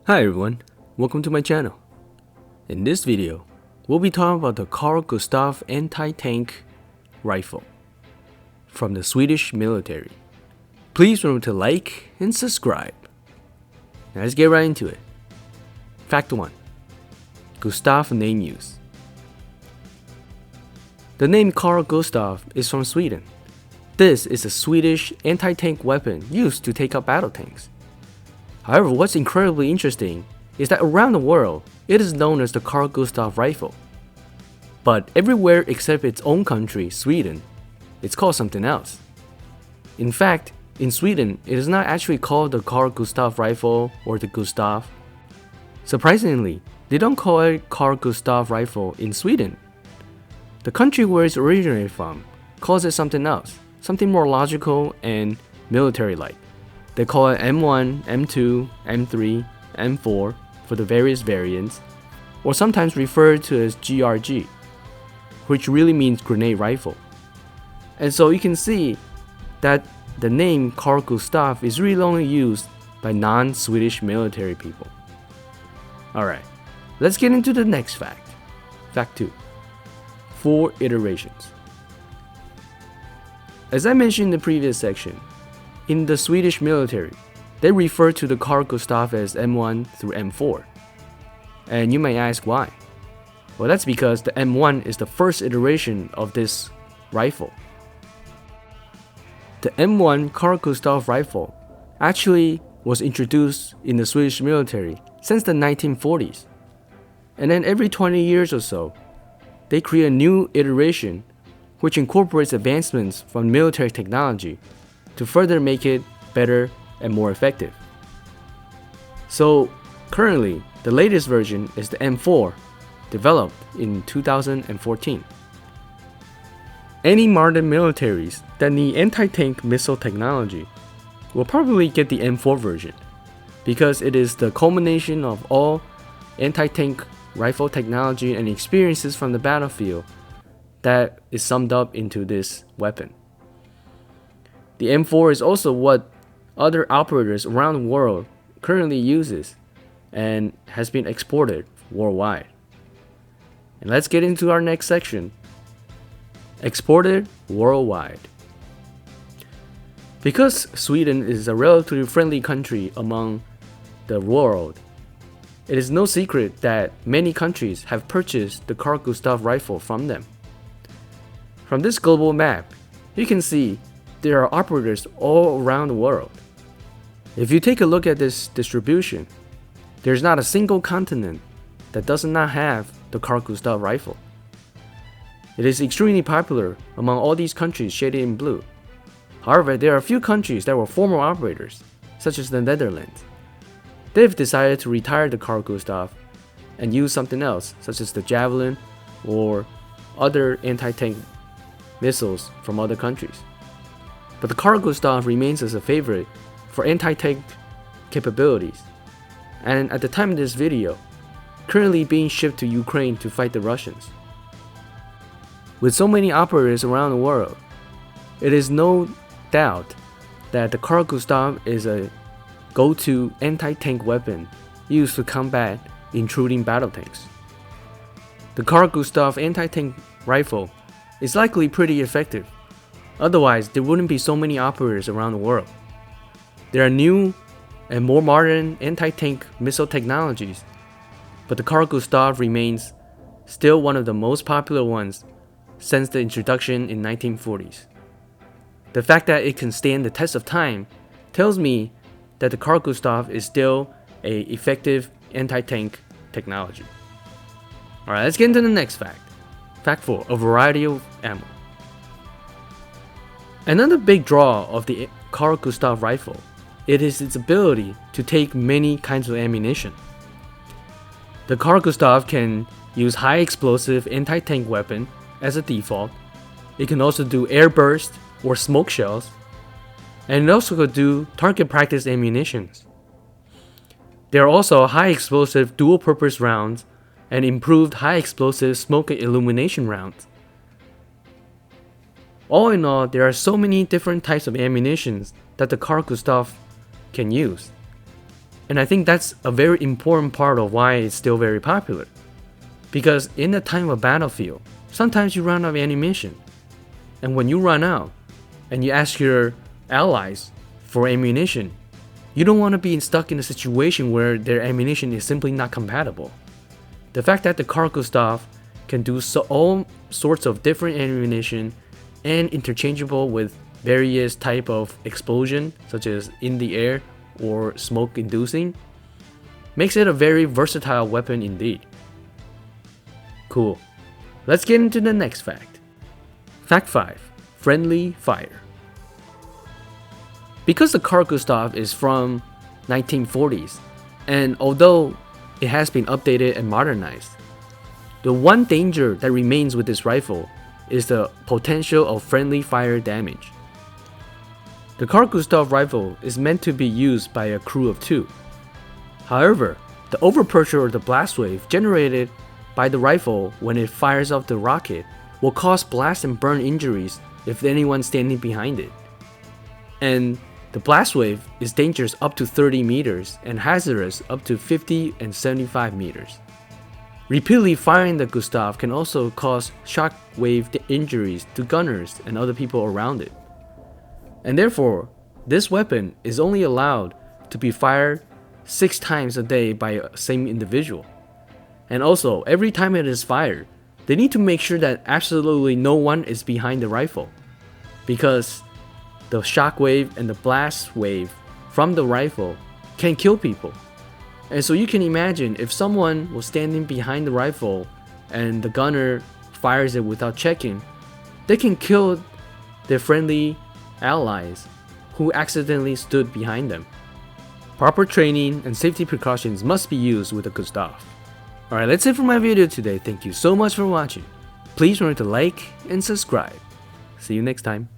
Hi everyone, welcome to my channel. In this video, we'll be talking about the Carl Gustaf anti-tank rifle from the Swedish military. Please remember to like and subscribe. Now let's get right into it. Fact 1. Gustaf name use. The name Carl Gustaf is from Sweden. This is a Swedish anti-tank weapon used to take out battle tanks. However, what's incredibly interesting is that around the world, it is known as the Carl Gustaf rifle. But everywhere except its own country, Sweden, it's called something else. In fact, in Sweden, it is not actually called the Carl Gustaf rifle or the Gustaf. Surprisingly, they don't call it Carl Gustaf rifle in Sweden. The country where it's originated from calls it something else, something more logical and military-like. They call it M1, M2, M3, M4 for the various variants, or sometimes referred to as GRG, which really means grenade rifle. And so you can see that the name Carl Gustaf is really only used by non-Swedish military people. Alright, let's get into the next fact. Fact 2. 4 iterations. As I mentioned in the previous section, in the Swedish military, they refer to the Carl Gustaf as M1 through M4. And you may ask why. Well, that's because the M1 is the first iteration of this rifle. The M1 Carl Gustaf rifle actually was introduced in the Swedish military since the 1940s. And then every 20 years or so, they create a new iteration which incorporates advancements from military technology to further make it better and more effective. So currently, the latest version is the M4, developed in 2014. Any modern militaries that need anti-tank missile technology will probably get the M4 version, because it is the culmination of all anti-tank rifle technology and experiences from the battlefield that is summed up into this weapon. The M4 is also what other operators around the world currently uses and has been exported worldwide. And let's get into our next section. Exported worldwide. Because Sweden is a relatively friendly country among the world, it is no secret that many countries have purchased the Carl Gustaf rifle from them. From this global map, you can see there are operators all around the world. If you take a look at this distribution, there's not a single continent that does not have the Carl Gustaf rifle. It is extremely popular among all these countries shaded in blue. However, there are a few countries that were former operators, such as the Netherlands. They've decided to retire the Carl Gustaf and use something else, such as the Javelin or other anti-tank missiles from other countries. But the Carl Gustaf remains as a favorite for anti-tank capabilities, and at the time of this video, currently being shipped to Ukraine to fight the Russians. With so many operators around the world, it is no doubt that the Carl Gustaf is a go-to anti-tank weapon used to combat intruding battle tanks. The Carl Gustaf anti-tank rifle is likely pretty effective. Otherwise, there wouldn't be so many operators around the world. There are new and more modern anti-tank missile technologies, but the Carl Gustaf remains still one of the most popular ones since the introduction in 1940s. The fact that it can stand the test of time tells me that the Carl Gustaf is still an effective anti-tank technology. Alright, let's get into the next fact. Fact 4. A variety of ammo. Another big draw of the Carl Gustaf rifle, it is its ability to take many kinds of ammunition. The Carl Gustaf can use high explosive anti-tank weapon as a default. It can also do air burst or smoke shells, and it also could do target practice ammunitions. There are also high explosive dual purpose rounds and improved high explosive smoke illumination rounds. All in all, there are so many different types of ammunitions that the Carl Gustaf can use. And I think that's a very important part of why it's still very popular. Because in the time of a battlefield, sometimes you run out of ammunition. And when you run out, and you ask your allies for ammunition, you don't want to be stuck in a situation where their ammunition is simply not compatible. The fact that the Carl Gustaf can do all sorts of different ammunition and interchangeable with various type of explosion, such as in the air or smoke inducing, makes it a very versatile weapon indeed. Cool. Let's get into the next fact. Fact 5. Friendly fire. Because the Carl Gustaf is from 1940s, and although it has been updated and modernized, the one danger that remains with this rifle is the potential of friendly fire damage. The Carl Gustaf rifle is meant to be used by a crew of 2. However, the overpressure or the blast wave generated by the rifle when it fires off the rocket will cause blast and burn injuries if anyone's standing behind it. And the blast wave is dangerous up to 30 meters and hazardous up to 50 and 75 meters. Repeatedly firing the Gustaf can also cause shock wave injuries to gunners and other people around it. And therefore, this weapon is only allowed to be fired 6 times a day by a same individual. And also, every time it is fired, they need to make sure that absolutely no one is behind the rifle, because the shock wave and the blast wave from the rifle can kill people. And so you can imagine if someone was standing behind the rifle and the gunner fires it without checking, they can kill their friendly allies who accidentally stood behind them. Proper training and safety precautions must be used with the Gustaf. Alright, that's it for my video today. Thank you so much for watching. Please remember to like and subscribe. See you next time.